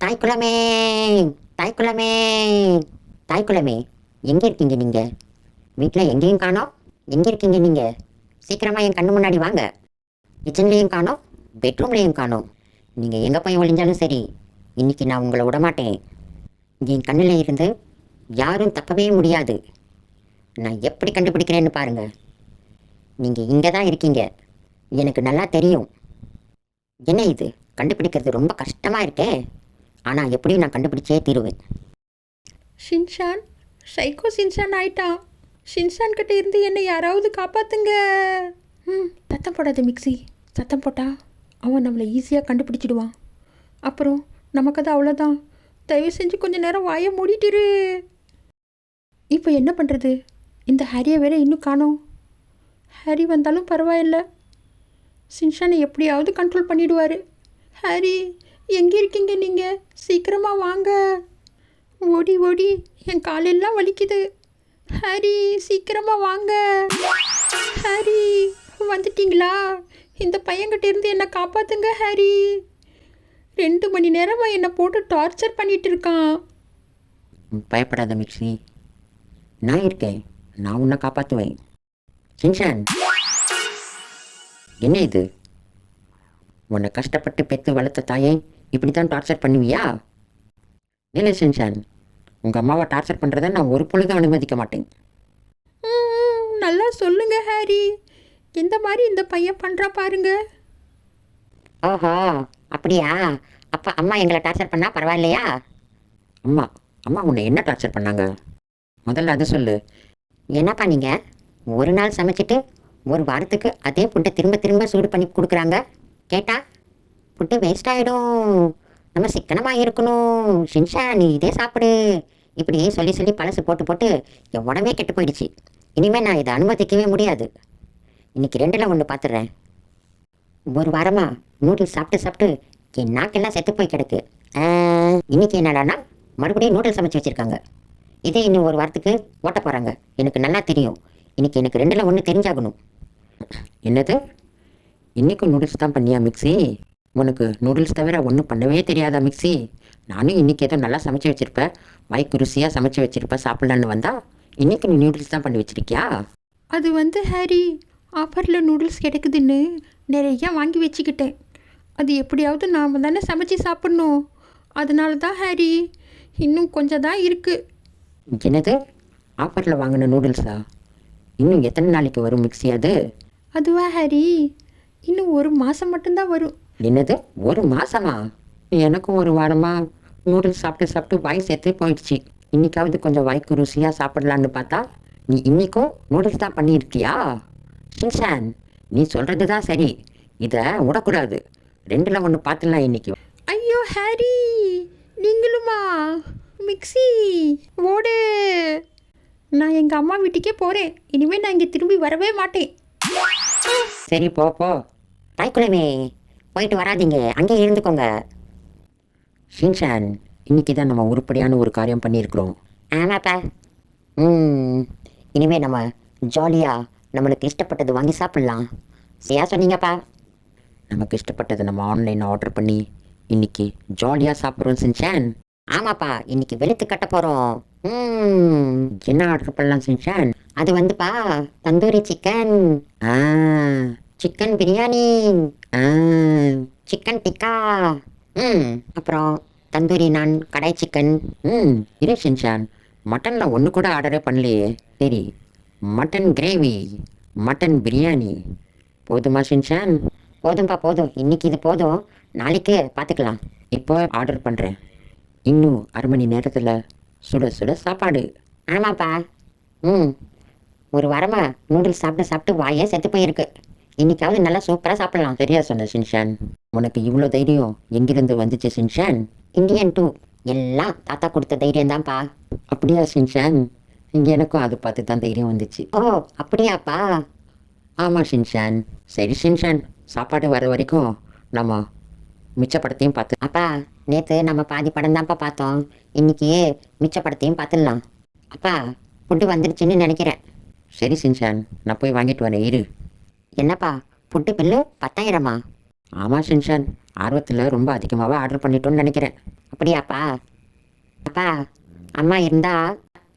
தாய்க்குலமே, தாய்க்குலமே, தாய்க்குலமே, எங்கே இருக்கீங்க நீங்க? வீட்டில் எங்கேயும் காணோம். எங்கே இருக்கீங்க நீங்க? சீக்கிரமா என் கண்ணு முன்னாடி வாங்க. கிச்சன்லேயும் காணோம், பெட்ரூம்லேயும் காணோம். நீங்கள் எங்கே போய் ஒளிஞ்சாலும் சரி, இன்னைக்கு நான் உங்களை விடமாட்டேன். என் கண்ணில் இருந்து யாரும் தப்பவே முடியாது. நான் எப்படி கண்டுபிடிக்கிறேன்னு பாருங்க. நீங்கள் இங்கே தான் இருக்கீங்க, எனக்கு நல்லா தெரியும். என்ன இது, கண்டுபிடிக்கிறது ரொம்ப கஷ்டமாக இருக்கே. ஆனால் எப்படியும் நான் கண்டுபிடிச்சே தீருவேன். ஷின்சான் சைக்கோ ஷின்சான் ஆயிட்டான். ஷின்சான் கிட்ட இருந்து என்னை யாராவது காப்பாத்துங்க. சத்தம் போடாத மிக்ஸி. சத்தம் போட்டா அவன் நம்மளை ஈஸியாக கண்டுபிடிச்சிடுவான். அப்புறம் நமக்கு அது அவ்வளோதான். தயவு செஞ்சு கொஞ்சம் நேரம் வாயை மூடிட்டிரு. இப்போ என்ன பண்ணுறது? இந்த ஹாரியை வேற இன்னும் காணோம். ஹாரி வந்தாலும் பரவாயில்ல, ஷின்சானை எப்படியாவது கண்ட்ரோல் பண்ணிடுவார். ஹாரி, எங்கே இருக்கீங்க நீங்கள்? சீக்கிரமாக வாங்க. ஓடி ஓடி என் காலெல்லாம் வலிக்குது. ஹாரி, சீக்கிரமாக வாங்க. ஹாரி, வந்துட்டீங்களா? இந்த பையன்கிட்ட இருந்து என்னை காப்பாற்றுங்க ஹாரி. 2 மணி நேரமாக என்னை போட்டு டார்ச்சர் பண்ணிகிட்டு இருக்கான். பயப்படாத மிக்ஸி, நான் இருக்கேன். நான் உன்னை காப்பாற்றுவேன். ஷின்சான், என்ன இது? உன்னை கஷ்டப்பட்டு பெற்று வளர்த்த தாயை இப்படி தான் டார்ச்சர் பண்ணுவியா? இல்லை ஷின்சான், உங்கள் அம்மாவை டார்ச்சர் பண்ணுறதை நான் ஒரு பொழுதும் அனுமதிக்க மாட்டேன். நல்லா சொல்லுங்க ஹாரி, எந்த மாதிரி இந்த பையன் பண்ணுறா பாருங்க. ஓஹோ, அப்படியா? அப்போ அம்மா எங்களை டார்ச்சர் பண்ணால் பரவாயில்லையா? அம்மா அம்மா உன்னை என்ன டார்ச்சர் பண்ணாங்க? முதல்ல அதை சொல்லு. என்னப்பா நீங்கள் ஒரு நாள் சமைச்சிட்டு ஒரு வாரத்துக்கு அதே ஃபுட்டை திரும்ப திரும்ப சூடு பண்ணி கொடுக்குறாங்க. கேட்டா ஃபுட்டு வேஸ்ட் ஆகிடும், நம்ம சிக்கனமாக இருக்கணும், ஷின்சான் நீ இதே சாப்பிடு, இப்படியே சொல்லி சொல்லி பழசு போட்டு போட்டு என் உடம்பே கெட்டு போயிடுச்சு. இனிமேல் நான் இதை அனுமதிக்கவே முடியாது. இன்றைக்கி 2ல் 1 பார்த்துடுறேன். ஒரு வாரமாக நூடுல்ஸ் சாப்பிட்டு சாப்பிட்டு என் நாக்கெல்லாம் செத்து போய் கிடக்கு. இன்றைக்கி என்னடானா மறுபடியும் நூடுல்ஸ் சமைச்சு வச்சுருக்காங்க. இதே இன்னும் ஒரு வாரத்துக்கு ஓட்ட போகிறாங்க. எனக்கு நல்லா தெரியும். இன்றைக்கி எனக்கு 2ல் 1 தெரிஞ்சாகணும். என்னது, இன்றைக்கும் நூடுல்ஸ் தான் பண்ணியா மிக்ஸி? உனக்கு நூடுல்ஸ் தவிர ஒன்றும் பண்ணவே தெரியாதா மிக்ஸி? நானும் இன்றைக்கி ஏதோ நல்லா சமைச்சு வச்சுருப்பேன், வாய்க்கு ருசியாக சமைச்சு வச்சுருப்பேன், சாப்பிட்லான்னு வந்தால் இன்றைக்கி நீ நூடுல்ஸ் தான் பண்ணி வச்சுருக்கியா? அது வந்து ஹாரி, ஆஃபரில் நூடுல்ஸ் கிடைக்குதுன்னு நிறையா வாங்கி வச்சுக்கிட்டேன். அது எப்படியாவது நாம் தானே சமைச்சு சாப்பிட்ணும். அதனால தான் ஹாரி, இன்னும் கொஞ்சம் தான் இருக்குது. என்னது, ஆஃபரில் வாங்கின நூடுல்ஸா? இன்னும் எத்தனை நாளைக்கு வரும் மிக்ஸி அது? அதுவா ஹாரி, இன்னும் 1 மாதம் மட்டும்தான் வரும். என்னது, 1 மாதமா? எனக்கும் ஒரு வாரமாக நூடுல்ஸ் சாப்பிட்டு சாப்பிட்டு வாய் சேர்த்து போயிடுச்சு. இன்றைக்காவது கொஞ்சம் வாய்க்கு ருசியாக சாப்பிடலான்னு பார்த்தா நீ இன்றைக்கும் நூடுல்ஸ் தான் பண்ணியிருக்கியா? ஷின்சான், நீ சொல்கிறது தான் சரி, இதை விடக்கூடாது. 2ல் 1 பார்த்துலாம் இன்னைக்கு. ஐயோ ஹாரி, நீங்களுமா? மிக்ஸி ஓடு. நான் எங்கள் அம்மா வீட்டுக்கே போகிறேன். இனிமேல் நான் இங்கே திரும்பி வரவே மாட்டேன். சரி போ போ. தாய்க்குலமே, போயிட்டு வராதீங்க, அங்கே இருந்துக்கோங்க. ஷின்சான், இன்னைக்கு தான் நம்ம உருப்படியான ஒரு காரியம் பண்ணியிருக்கிறோம். ஆமாப்பா. இனிமேல் நம்ம ஜாலியாக நம்மளுக்கு இஷ்டப்பட்டது வாங்கி சாப்பிட்லாம். சரியா சொன்னீங்கப்பா. நமக்கு இஷ்டப்பட்டதை நம்ம ஆன்லைனில் ஆர்டர் பண்ணி இன்னைக்கு ஜாலியாக சாப்பிட்றோம் ஷின்சான். ஆமாப்பா, இன்னைக்கு வெளுத்து கட்ட போகிறோம். என்ன ஆர்டர் பண்ணலாம் ஷின்சான்? அது வந்துப்பா tandoori chicken, chicken biryani, chicken tikka, அப்புறம் தந்தூரி நான், கடாய் சிக்கன். இரு ஷின்சான், மட்டனில் ஒன்று கூட ஆர்டரே பண்ணலையே. சரி, மட்டன் கிரேவி, மட்டன் பிரியாணி போதுமா ஷின்சான்? போதும்பா போதும், இன்னைக்கு இது போதும், நாளைக்கு பார்த்துக்கலாம். இப்போ ஆர்டர் பண்ணுறேன். இன்னும் 1/2 மணி நேரத்தில் சுட சுட சாப்பாடு. ஆமாப்பா. ஒரு வாரமாக நூடுல்ஸ் சாப்பிட்டு சாப்பிட்டு வாயே செத்து போயிருக்கு. இன்னைக்காவது நல்லா சூப்பராக சாப்பிடலாம். சரியா சொன்ன ஷின்சான். உனக்கு இவ்வளோ தைரியம் எங்கிருந்து வந்துச்சு ஷின்சான்? இந்தியன் 2 எல்லாம் தாத்தா கொடுத்த தைரியம் தான்ப்பா. அப்படியா ஷின்சான்? எனக்கும் அதை பார்த்து தான் தைரியம் வந்துச்சு. ஓ அப்படியாப்பா? ஆமாம் ஷின்சான். சரி ஷின்சான், சாப்பாடு வர வரைக்கும் நம்ம மிச்ச படத்தையும் பார்த்து. அப்பா, நேற்று நம்ம பாதி படம் தான்ப்பா பார்த்தோம், இன்னைக்கு மிச்ச படத்தையும் பார்த்துடலாம். அப்பா, ஃபுட்டு வந்துருச்சுன்னு நினைக்கிறேன். சரி ஷின்சான், நான் போய் வாங்கிட்டு வரேன், இரு. என்னப்பா, ஃபுட்டு பில்லு 10,000மா? ஆமாம் ஷின்சான், ஆர்வத்தில் ரொம்ப அதிகமாகவே ஆர்டர் பண்ணிட்டோன்னு நினைக்கிறேன். அப்படியாப்பா? அப்பா, அம்மா இருந்தா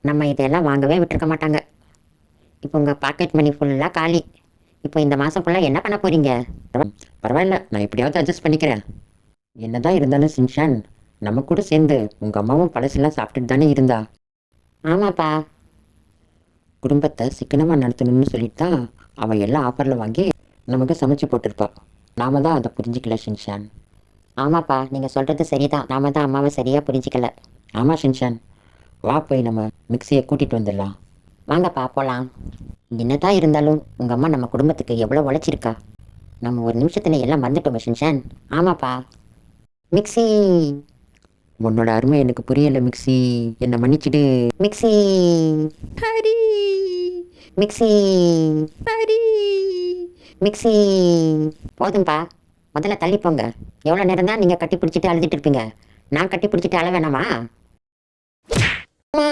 நம்ம இதெல்லாம் வாங்கவே விட்டுருக்க மாட்டாங்க. இப்போ உங்கள் பாக்கெட் மணி ஃபுல்லாக காலி. இப்போ இந்த மாதம் ஃபுல்லாக என்ன பண்ண போகிறீங்க? பரவாயில்ல, நான் எப்படியாவது அட்ஜஸ்ட் பண்ணிக்கிறேன். என்னதான் இருந்தாலும் சின்ஷான், நம்ம கூட சேர்ந்து உங்கள் அம்மாவும் பழசெல்லாம் சாப்பிட்டுட்டு தானே இருந்தா. ஆமாப்பா. குடும்பத்தை சிக்கனமாக நடத்தணும்னு சொல்லிட்டு தான் அவள் எல்லா ஆஃபரில் வாங்கி நமக்கு சமைச்சு போட்டிருப்பா. நாம தான் அதை புரிஞ்சிக்கல ஷின்ஷான். ஆமாப்பா, நீங்கள் சொல்கிறது சரிதான். நாம தான் அம்மாவை சரியாக புரிஞ்சிக்கல. ஆமாம் ஷின்ஷான், வா போய் நம்ம மிக்சியை கூட்டிகிட்டு வந்துடலாம். வாங்கப்பா போகலாம். என்னதான் இருந்தாலும் உங்கள் அம்மா நம்ம குடும்பத்துக்கு எவ்வளோ உழைச்சிருக்கா. நம்ம ஒரு நிமிஷத்தில் எல்லாம் மறந்துட்டோம் ஷின்ஷான். ஆமாப்பா. மிக்ஸி, உன்னோட அருமை எனக்கு புரியல மிக்ஸி, என்னை மன்னிச்சிடு mixie. Hari mixie, Hari. Mixie. போதும்பா, முதல்ல தள்ளி போங்க. எவ்வளோ நேரம் தான் நீங்கள் கட்டி பிடிச்சிட்டு அழுதுட்டு இருப்பீங்க? நான் கட்டி பிடிச்சிட்டு அழ வேணாமா? அம்மா,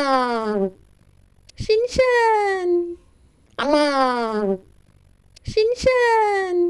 ஷின்ஷான் அம்மா. ஷின்ஷான்.